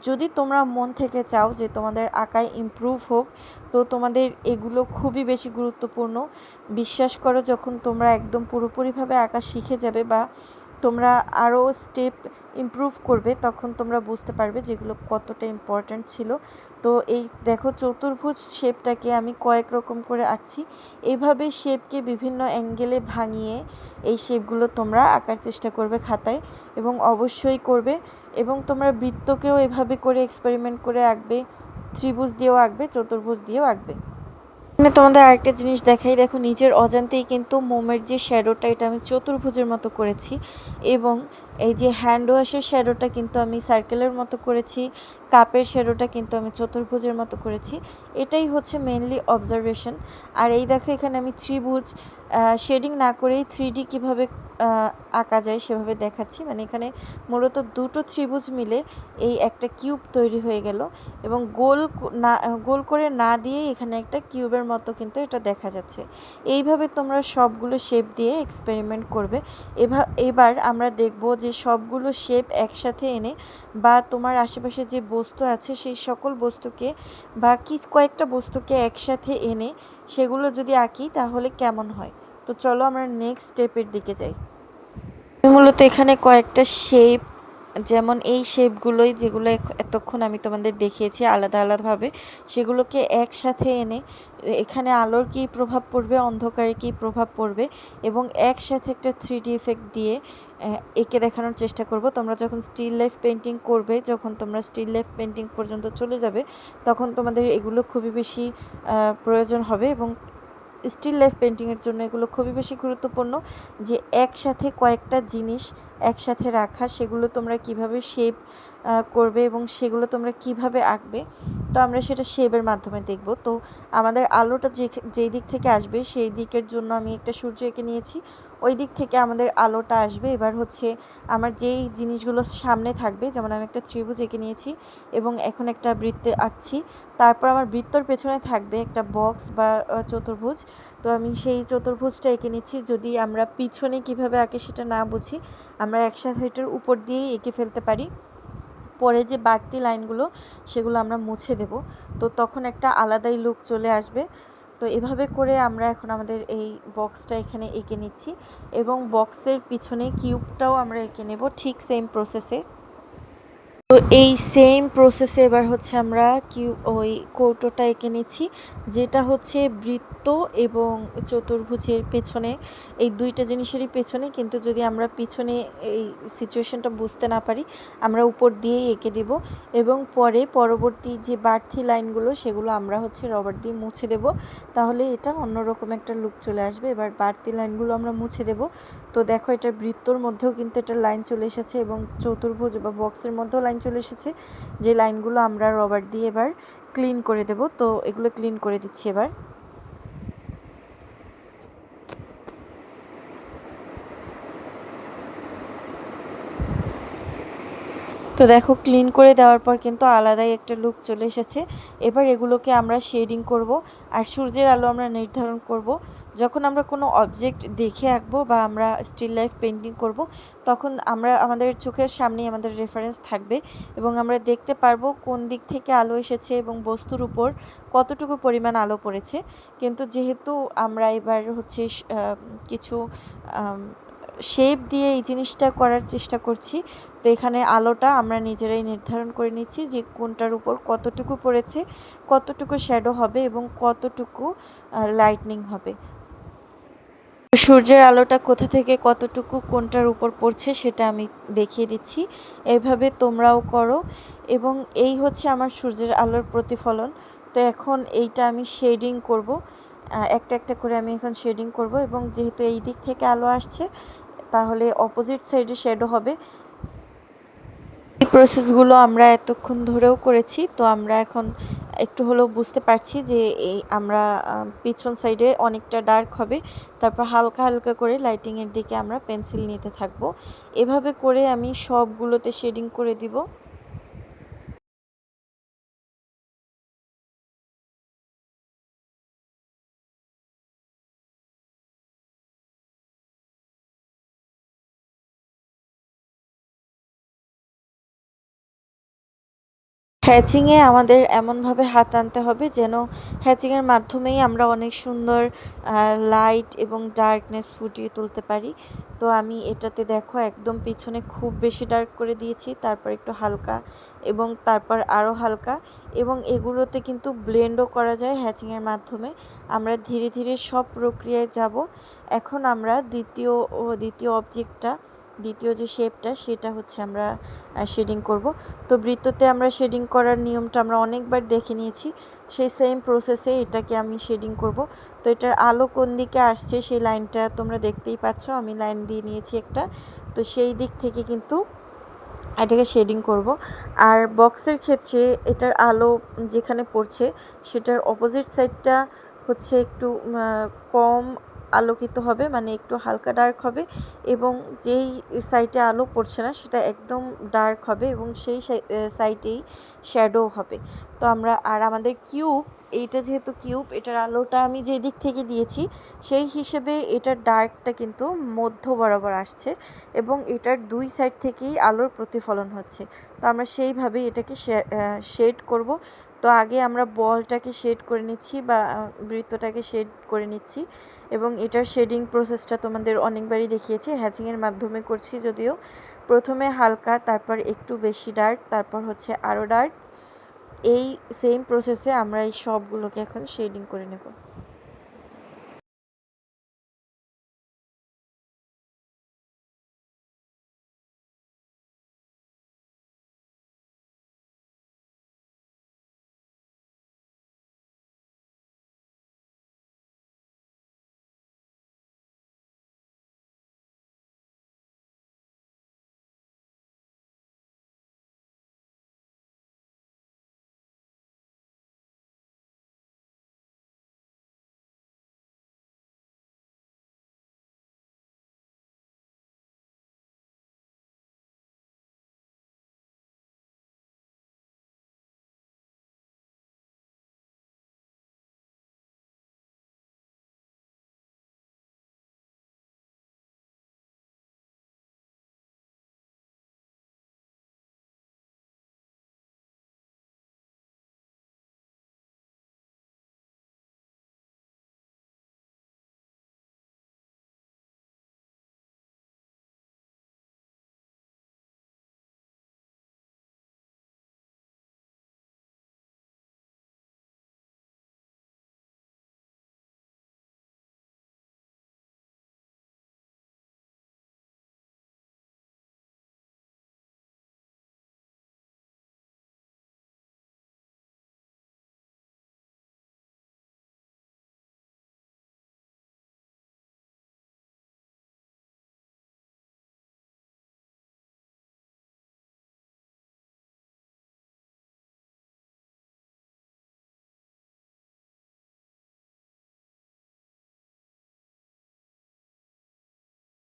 যদি তোমরা মন থেকে চাও যে তোমাদের আঁকায় ইমপ্রুভ হোক, তো তোমাদের এগুলো খুবই বেশি গুরুত্বপূর্ণ। বিশ্বাস করো, যখন তোমরা একদম পুরোপুরিভাবে আঁকা শিখে যাবে বা তোমরা আরও স্টেপ ইমপ্রুভ করবে তখন তোমরা বুঝতে পারবে যেগুলো কতটা ইম্পর্ট্যান্ট ছিল। তো এই দেখো চতুর্ভুজ শেপটাকে আমি কয়েক রকম করে আঁকছি। এইভাবে শেপকে বিভিন্ন অ্যাঙ্গেলে ভাঙিয়ে এই শেপগুলো তোমরা আঁকার চেষ্টা করবে খাতায় এবং অবশ্যই করবে। এবং তোমরা বৃত্তকেও এভাবে করে এক্সপেরিমেন্ট করে আঁকবে, ত্রিভুজ দিয়েও আঁকবে, চতুর্ভুজ দিয়েও আঁকবে। এখানে তোমাদের আরেকটা জিনিস দেখাই, দেখো নিচের অজান্তেই কিন্তু মোমের যে শ্যাডোটা এটা আমি চতুর্ভুজের মতো করেছি এবং এই যে হ্যান্ড ওয়াশের শ্যাডোটা কিন্তু আমি সার্কেলের মতো করেছি, কাপের শ্যাডোটা কিন্তু আমি চতুর্ভুজের মতো করেছি। এটাই হচ্ছে মেনলি অবজারভেশন। আর এই দেখো এখানে আমি ত্রিভুজ শেডিং না করেই 3D কীভাবে আঁকা যায় সেভাবে দেখাচ্ছি। মানে এখানে মূলত দুটো ত্রিভুজ মিলে এই একটা কিউব তৈরি হয়ে গেল এবং গোল করে না দিয়ে এখানে একটা কিউবের মতো কিন্তু এটা দেখা যাচ্ছে। এইভাবে তোমরা সবগুলো শেপ দিয়ে এক্সপেরিমেন্ট করবে। এবার আমরা দেখব যে সবগুলো শেপ একসাথে এনে বা তোমার আশেপাশে যে বস্তু আছে সেই সকল বস্তুকে বা কয়েকটা বস্তুকে একসাথে এনে সেগুলো যদি আঁকি তাহলে কেমন হয়। তো চলো আমরা নেক্সট স্টেপের দিকে যাই। মূলত এখানে কয়েকটা শেপ, যেমন এই শেপগুলোই যেগুলো এতক্ষণ আমি তোমাদের দেখিয়েছি আলাদা আলাদাভাবে, সেগুলোকে একসাথে এনে এখানে আলোর কী প্রভাব পড়বে, অন্ধকারে কী প্রভাব পড়বে এবং একসাথে একটা 3D এফেক্ট দিয়ে এঁকে দেখানোর চেষ্টা করব। তোমরা যখন স্টিল লাইফ পেন্টিং করবে, যখন তোমরা স্টিল লাইফ পেন্টিং পর্যন্ত চলে যাবে, তখন তোমাদের এগুলো খুবই বেশি প্রয়োজন হবে এবং স্টিল লাইফ পেন্টিংয়ের জন্য এগুলো খুবই বেশি গুরুত্বপূর্ণ যে একসাথে কয়েকটা জিনিস একসাথে রাখা, সেগুলো তোমরা কিভাবে শেপ করবে এবং সেগুলো তোমরা কিভাবে আঁকবে। তো আমরা সেটা শেপের মাধ্যমে দেখব। তো আমাদের আলোটা যেই দিক থেকে আসবে সেই দিকের জন্য আমি একটা সূর্য এঁকে নিয়েছি, ওই দিক থেকে আমাদের আলোটা আসবে। এবার হচ্ছে আমার যেই জিনিসগুলো সামনে থাকবে, যেমন আমি একটা ত্রিভুজ এঁকে নিয়েছি এবং এখন একটা বৃত্তে আঁকছি, তারপর আমার বৃত্তর পেছনে থাকবে একটা বক্স বা চতুর্ভুজ। তো আমি সেই চতুর্ভুজটা এঁকে নিচ্ছি। যদি আমরা পিছনে কিভাবে আঁকে সেটা না বুঝি, আমরা একসাথে এটার উপর দিয়েই এঁকে ফেলতে পারি। পরে যে বাড়তি লাইনগুলো সেগুলো আমরা মুছে দেব, তো তখন একটা আলাদাই লুক চলে আসবে। তো এভাবে করে আমরা এখন আমাদের এই বক্সটা এখানে এঁকে নিচ্ছি এবং বক্সের পিছনে কিউবটাও আমরা এঁকে নেব ঠিক সেম প্রসেসে। তো এই সেম প্রসেসে এবার হচ্ছে আমরা ওই কৌটোটা এঁকে নিচ্ছি, যেটা হচ্ছে বৃত্ত এবং চতুর্ভুজের পেছনে, এই দুইটা জিনিসেরই পেছনে। কিন্তু যদি আমরা পিছনে এই সিচুয়েশনটা বুঝতে না পারি, আমরা উপর দিয়েই এঁকে দেব এবং পরবর্তী যে বাড়তি লাইনগুলো সেগুলো আমরা হচ্ছে রবার দিয়ে মুছে দেব, তাহলে এটা অন্যরকম একটা লুক চলে আসবে। এবার বাড়তি লাইনগুলো আমরা মুছে দেব। তো দেখো এটা বৃত্তর মধ্যেও কিন্তু এটা লাইন চলে এসেছে এবং চতুর্ভুজ বা বক্সের মধ্যেও লাইন চলে এসেছে, যে লাইনগুলো আমরা রবার দিয়ে এবার ক্লিন করে দেব। তো এগুলো ক্লিন করে দিচ্ছি এবার। তো দেখো ক্লিন করে দেওয়ার পর কিন্তু আলাদাই একটা লুক চলে এসেছে। এবার এগুলোকে আমরা শেডিং করব আর সূর্যের আলো আমরা নির্ধারণ করব। যখন আমরা কোনো অবজেক্ট দেখে আঁকবো বা আমরা স্টিল লাইফ পেন্টিং করব, তখন আমাদের চোখের সামনেই আমাদের রেফারেন্স থাকবে এবং আমরা দেখতে পারবো কোন দিক থেকে আলো এসেছে এবং বস্তুর উপর কতটুকু পরিমাণ আলো পড়েছে। কিন্তু যেহেতু আমরা এবার হচ্ছে কিছু শেপ দিয়ে এই জিনিসটা করার চেষ্টা করছি, তো এখানে আলোটা আমরা নিজেরাই নির্ধারণ করে নিচ্ছি যে কোনটার উপর কতটুকু পড়েছে, কতটুকু শ্যাডো হবে এবং কতটুকু লাইটনিং হবে। সূর্যের আলোটা কোথা থেকে কতটুকু কোনটার উপর পড়ছে সেটা আমি দেখিয়ে দিচ্ছি, এইভাবে তোমরাও করো। এবং এই হচ্ছে আমার সূর্যের আলোর প্রতিফলন। তো এখন এইটা আমি শেডিং করব, একটা একটা করে আমি এখন শেডিং করব এবং যেহেতু এই দিক থেকে আলো আসছে তাহলে অপোজিট সাইডে শ্যাডো হবে। এই প্রসেসগুলো আমরা এতক্ষণ ধরেও করেছি, তো আমরা এখন একটু হলেও বুঝতে পারছি যে এই আমরা পিছন সাইডে অনেকটা ডার্ক হবে, তারপর হালকা হালকা করে লাইটিংয়ের দিকে আমরা পেন্সিল নিতে থাকব। এভাবে করে আমি সবগুলোতে শেডিং করে দিব। হ্যাচিংয়ে আমাদের এমনভাবে হাত আনতে হবে যেন হ্যাচিংয়ের মাধ্যমেই আমরা অনেক সুন্দর লাইট এবং ডার্কনেস ফুটিয়ে তুলতে পারি। তো আমি এটাতে দেখো একদম পিছনে খুব বেশি ডার্ক করে দিয়েছি, তারপর একটু হালকা এবং তারপর আরও হালকা, এবং এগুলোতে কিন্তু ব্লেন্ডও করা যায় হ্যাচিংয়ের মাধ্যমে। আমরা ধীরে ধীরে সব প্রক্রিয়ায় যাব। এখন আমরা দ্বিতীয় অবজেক্টটা, দ্বিতীয় যে শেপটা সেটা হচ্ছে আমরা শেডিং করব। তো বৃত্ততে আমরা শেডিং করার নিয়মটা আমরা অনেকবার দেখে নিয়েছি, সেই সেম প্রসেসে এটাকে আমি শেডিং করব। তো এটার আলো কোন দিকে আসছে সেই লাইনটা তোমরা দেখতেই পাচ্ছ, আমি লাইন দিয়ে নিয়েছি একটা। তো সেই দিক থেকে কিন্তু এটাকে শেডিং করব। আর বক্সের ক্ষেত্রে এটার আলো যেখানে পড়ছে সেটার অপোজিট সাইডটা হচ্ছে একটু কম আলোকিত হবে, মানে একটু হালকা ডার্ক হবে, এবং যেই সাইডে আলো পড়ছে না সেটা একদম ডার্ক হবে, এবং সেই সাইডেই শ্যাডো হবে। তো আমাদের কিউব, এইটা যেহেতু কিউব, এটার আলোটা আমি যে দিক থেকে দিয়েছি সেই হিসেবে এটার ডার্কটা কিন্তু মধ্য বরাবর আসছে, এবং এটার দুই সাইড থেকেই আলোর প্রতিফলন হচ্ছে। তো আমরা সেইভাবেই এটাকে শেড করব। তো আগে আমরা বলটাকে শেড করে নিচ্ছি, বা বৃত্তটাকে শেড করে নিচ্ছি, এবং এটার শেডিং প্রসেসটা তোমাদের অনেকবারই দেখিয়েছি, হ্যাচিংয়ের মাধ্যমে করছি যদিও। প্রথমে হালকা, তারপর একটু বেশি ডার্ক, তারপর হচ্ছে আরও ডার্ক। এই সেম প্রসেসে আমরা এই সবগুলোকে এখন শেডিং করে নেব।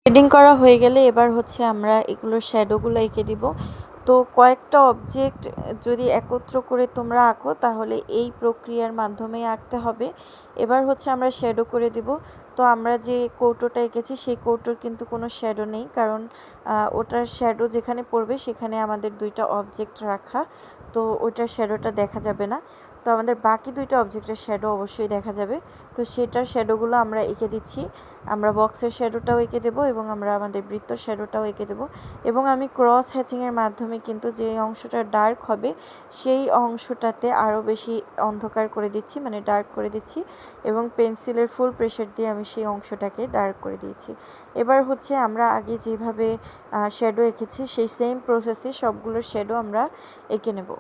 শেডিং করা হয়ে গেলে এবার হচ্ছে আমরা এগুলোর শ্যাডোগুলো এঁকে দিব। তো কয়েকটা অবজেক্ট যদি একত্র করে তোমরা আঁকো তাহলে এই প্রক্রিয়ার মাধ্যমে আঁকতে হবে। এবার হচ্ছে আমরা শ্যাডো করে দিব। তো আমরা যে কৌটোটা এঁকেছি সেই কৌটোর কিন্তু কোনো শ্যাডো নেই, কারণ ওটার শ্যাডো যেখানে পড়বে সেখানে আমাদের দুইটা অবজেক্ট রাখা, তো ওইটার শ্যাডোটা দেখা যাবে না। তো আমাদের বাকি দুইটা অবজেক্টের শ্যাডো অবশ্যই দেখা যাবে। তো সেটার শ্যাডোগুলো আমরা এঁকে দিচ্ছি। আমরা বক্সের শ্যাডোটাও এঁকে দেবো, এবং আমরা আমাদের বৃত্তর শ্যাডোটাও এঁকে দেবো। এবং আমি ক্রস হ্যাচিংয়ের মাধ্যমে কিন্তু যে অংশটা ডার্ক হবে সেই অংশটাতে আরও বেশি অন্ধকার করে দিচ্ছি, মানে ডার্ক করে দিচ্ছি, এবং পেন্সিলের ফুল প্রেশার দিয়ে আমি সেই অংশটাকে ডার্ক করে দিয়েছি। এবার হচ্ছে আমরা আগে যেভাবে শ্যাডো এঁকেছি সেই সেম প্রসেসে সবগুলোর শ্যাডো আমরা এঁকে নেব।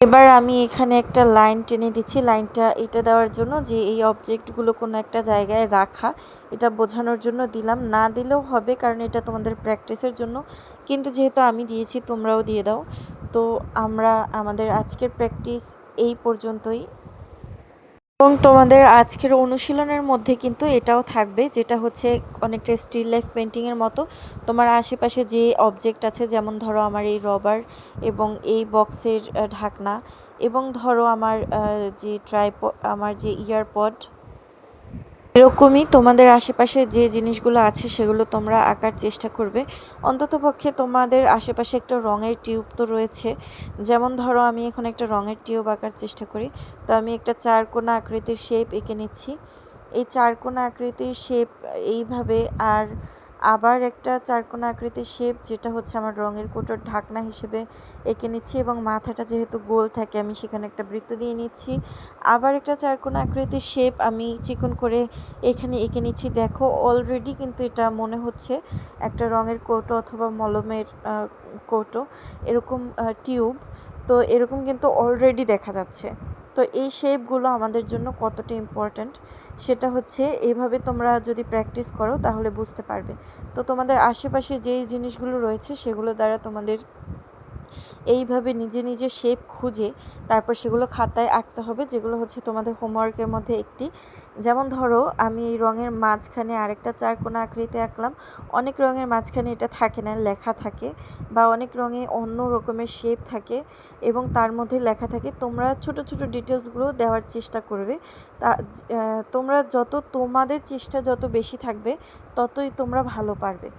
এবার আমি এখানে একটা লাইন টেনে দিচ্ছি। লাইনটা এটা দেওয়ার জন্য যে এই অবজেক্টগুলো কোনো একটা জায়গায় রাখা, এটা বোঝানোর জন্য দিলাম। না দিলেও হবে, কারণ এটা তোমাদের প্র্যাকটিসের জন্য, কিন্তু যেহেতু আমি দিয়েছি তোমরাও দিয়ে দাও। তো আমাদের আজকের প্র্যাকটিস এই পর্যন্তই, এবং তোমাদের আজকের অনুশীলনের মধ্যে কিন্তু এটাও থাকবে, যেটা হচ্ছে অনেকটা স্টিল লাইফ পেন্টিংয়ের মতো। তোমার আশেপাশে যে অবজেক্ট আছে, যেমন ধরো আমার এই রবার এবং এই বক্সের ঢাকনা, এবং ধরো আমার যে ইয়ারপড, এরকমই তোমাদের আশেপাশে যে জিনিসগুলো আছে সেগুলো তোমরা আঁকার চেষ্টা করবে। অন্ততপক্ষে তোমাদের আশেপাশে একটা রঙের টিউব তো রয়েছে, যেমন ধরো আমি এখন একটা রঙের টিউব আঁকার চেষ্টা করি। তো আমি একটা চারকোনা আকৃতির শেপ এঁকে নিচ্ছি। এই চারকোনা আকৃতির শেপ এইভাবে, আর আবার একটা চারকোনা আকৃতির শেপ, যেটা হচ্ছে আমার রঙের কৌটোর ঢাকনা হিসেবে এঁকে নিচ্ছি, এবং মাথাটা যেহেতু গোল থাকে আমি সেখানে একটা বৃত্ত দিয়ে নিচ্ছি। আবার একটা চারকোনা আকৃতির শেপ আমি চিকন করে এখানে এঁকে নিচ্ছি। দেখো অলরেডি কিন্তু এটা মনে হচ্ছে একটা রঙের কৌটো অথবা মলমের কৌটো, এরকম টিউব। তো এরকম কিন্তু অলরেডি দেখা যাচ্ছে। তো এই শেপগুলো আমাদের জন্য কতটা ইম্পর্ট্যান্ট সেটা হচ্ছে এইভাবে তোমরা যদি প্র্যাকটিস করো তাহলে বুঝতে পারবে। তো তোমাদের আশেপাশে যেই জিনিসগুলো রয়েছে সেগুলো দ্বারা তোমাদের এইভাবে নিজে নিজে শেপ খুঁজে তারপর সেগুলো খাতায় আঁকতে হবে, যেগুলো হচ্ছে তোমাদের হোমওয়ার্কের মধ্যে একটি। যেমন ধরো আমি এই রঙের মাঝখানে আরেকটা চারকোনা আকৃতি আঁকলাম। অনেক রঙের মাঝখানে এটা থাকে না, লেখা থাকে, বা অনেক রঙে অন্য রকমের শেপ থাকে এবং তার মধ্যে লেখা থাকে। তোমরা ছোট ছোট ডিটেলসগুলো দেওয়ার চেষ্টা করবে। তা তোমরা তোমাদের চেষ্টা যত বেশি থাকবে ততই তোমরা ভালো পারবে।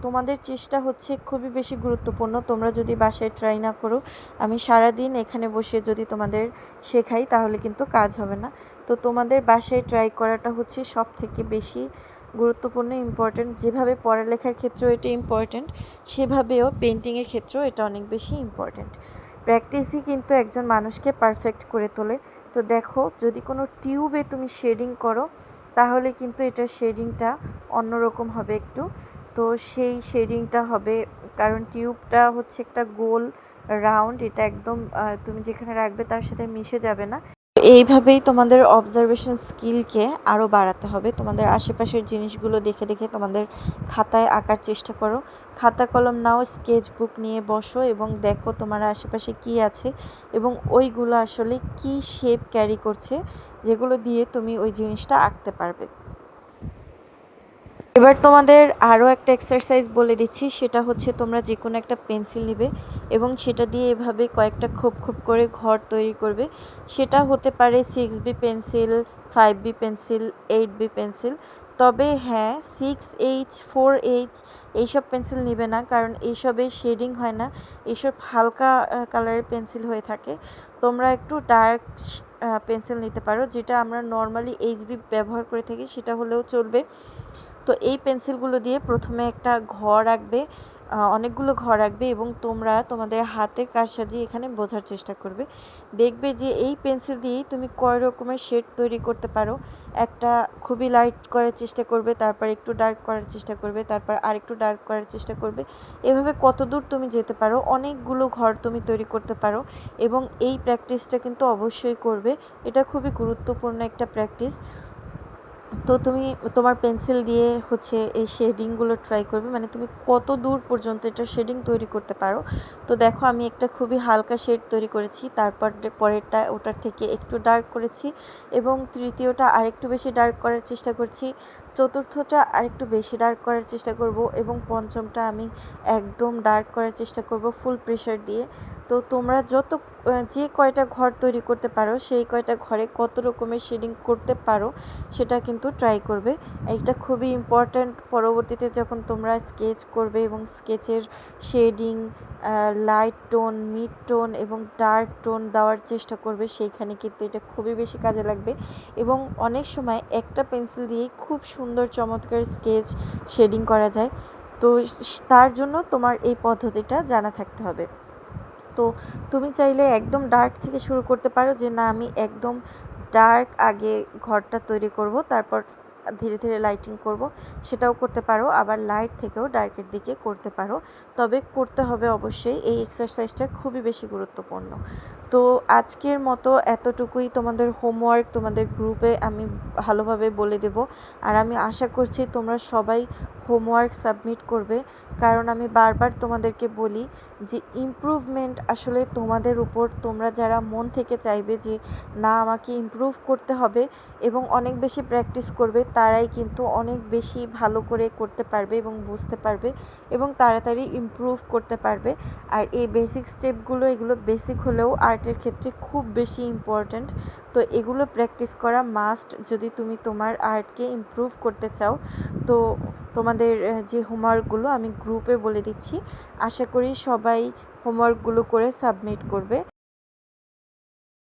তোমাদের চেষ্টা হচ্ছে খুবই বেশি গুরুত্বপূর্ণ। তোমরা যদি বাসায় ট্রাই না করো, আমি সারাদিন এখানে বসে যদি তোমাদের শেখাই তাহলে কিন্তু কাজ হবে না। তো তোমাদের বাসায় ট্রাই করাটা হচ্ছে সব থেকে বেশি গুরুত্বপূর্ণ, ইম্পর্ট্যান্ট। যেভাবে পড়ালেখার ক্ষেত্রেও এটা ইম্পর্ট্যান্ট, সেভাবেও পেন্টিংয়ের ক্ষেত্রেও এটা অনেক বেশি ইম্পর্ট্যান্ট। প্র্যাকটিসই কিন্তু একজন মানুষকে পারফেক্ট করে তোলে। তো দেখো, যদি কোনো টিউবে তুমি শেডিং করো তাহলে কিন্তু এটার শেডিংটা অন্যরকম হবে একটু। তো সেই শেডিংটা হবে, কারণ টিউবটা হচ্ছে একটা গোল রাউন্ড, এটা একদম তুমি যেখানে রাখবে তার সাথে মিশে যাবে না। এইভাবেই তোমাদের অবজারভেশন স্কিলকে আরও বাড়াতে হবে। তোমাদের আশেপাশের জিনিসগুলো দেখে দেখে তোমাদের খাতায় আঁকার চেষ্টা করো। খাতা কলম নাও, স্কেচ বুক নিয়ে বসো এবং দেখো তোমার আশেপাশে কি আছে এবং ওইগুলো আসলে কি শেপ ক্যারি করছে, যেগুলো দিয়ে তুমি ওই জিনিসটা আঁকতে পারবে। এবার তোমাদের আরও একটা এক্সারসাইজ বলে দিচ্ছি, সেটা হচ্ছে তোমরা যে কোনো একটা পেন্সিল নেবে এবং সেটা দিয়ে এভাবে কয়েকটা খোপ খোপ করে ঘর তৈরি করবে। সেটা হতে পারে 6B pencil, 5B pencil, 8B pencil. তবে হ্যাঁ, 6H, 4H এইসব পেন্সিল নেবে না, কারণ এইসবে শেডিং হয় না, এইসব হালকা কালারের পেন্সিল হয়ে থাকে। তোমরা একটু ডার্ক পেন্সিল নিতে পারো, যেটা আমরা নর্মালি HB ব্যবহার করে থাকি সেটা হলেও চলবে। তো এই পেন্সিলগুলো দিয়ে প্রথমে একটা ঘর আঁকবে, অনেকগুলো ঘর আঁকবে এবং তোমরা তোমাদের হাতের কারসাজি এখানে বোঝার চেষ্টা করবে। দেখবে যে এই পেন্সিল দিয়েই তুমি কয় রকমের শেড তৈরি করতে পারো। একটা খুবই লাইট করার চেষ্টা করবে, তারপর একটু ডার্ক করার চেষ্টা করবে, তারপর আরেকটু ডার্ক করার চেষ্টা করবে। এভাবে কত দূর তুমি যেতে পারো, অনেকগুলো ঘর তুমি তৈরি করতে পারো। এবং এই প্র্যাকটিসটা কিন্তু অবশ্যই করবে, এটা খুবই গুরুত্বপূর্ণ একটা প্র্যাকটিস। তো তুমি তোমার পেন্সিল দিয়ে হচ্ছে এই শেডিংগুলো ট্রাই করবে, মানে তুমি কত দূর পর্যন্ত এটা শেডিং তৈরি করতে পারো। তো দেখো, আমি একটা খুবই হালকা শেড তৈরি করেছি, তারপর পরেরটা ওটার থেকে একটু ডার্ক করেছি, এবং তৃতীয়টা আরেকটু বেশি ডার্ক করার চেষ্টা করছি, চতুর্থটা আরেকটু বেশি ডার্ক করার চেষ্টা করব, এবং পঞ্চমটা আমি একদম ডার্ক করার চেষ্টা করব ফুল প্রেশার দিয়ে। তো তোমরা যে কয়টা ঘর তৈরি করতে পারো সেই কয়টা ঘরে কত রকমের শেডিং করতে পারো সেটা কিন্তু ট্রাই করবে। এটা খুবই ইম্পর্ট্যান্ট। পরবর্তীতে যখন তোমরা স্কেচ করবে এবং স্কেচের shading, light tone, mid tone এবং ডার্ক টোন দেওয়ার চেষ্টা করবে, সেইখানে কিন্তু এটা খুবই বেশি কাজে লাগবে। এবং অনেক সময় একটা পেন্সিল দিয়েই খুব সুন্দর চমৎকার স্কেচ শেডিং করা যায়। তো তার জন্য তোমার এই পদ্ধতিটা জানা থাকতে হবে। তো তুমি চাইলে একদম ডার্ক থেকে শুরু করতে পারো, যে না আমি একদম ডার্ক আগে ঘরটা তৈরি করব, তারপর ধীরে ধীরে লাইটিং করব, সেটাও করতে পারো। আবার লাইট থেকেও ডার্কের দিকে করতে পারো, তবে করতে হবে অবশ্যই। এই এক্সারসাইজটা খুবই বেশি গুরুত্বপূর্ণ। তো আজকের মতো এতটুকুই। তোমাদের হোমওয়ার্ক তোমাদের গ্রুপে আমি ভালোভাবে বলে দেব, আর আমি আশা করছি তোমরা সবাই হোমওয়ার্ক সাবমিট করবে, কারণ আমি বারবার তোমাদেরকে বলি যে ইমপ্রুভমেন্ট আসলে তোমাদের উপর। তোমরা যারা মন থেকে চাইবে যে না আমাকে ইমপ্রুভ করতে হবে এবং অনেক বেশি প্র্যাকটিস করবে, তারাই কিন্তু অনেক বেশি ভালো করে করতে পারবে এবং বুঝতে পারবে এবং তাড়াতাড়ি ইমপ্রুভ করতে পারবে। আর এই বেসিক স্টেপগুলো, এগুলো বেসিক হলেও আর্টের ক্ষেত্রে খুব বেশি ইম্পর্ট্যান্ট। তো এগুলো প্র্যাকটিস করা মাস্ট যদি তুমি তোমার আর্টকে ইমপ্রুভ করতে চাও। তো তোমাদের যে হোমওয়ার্কগুলো আমি গ্রুপে বলে দিচ্ছি, আশা করি সবাই হোমওয়ার্কগুলো করে সাবমিট করবে।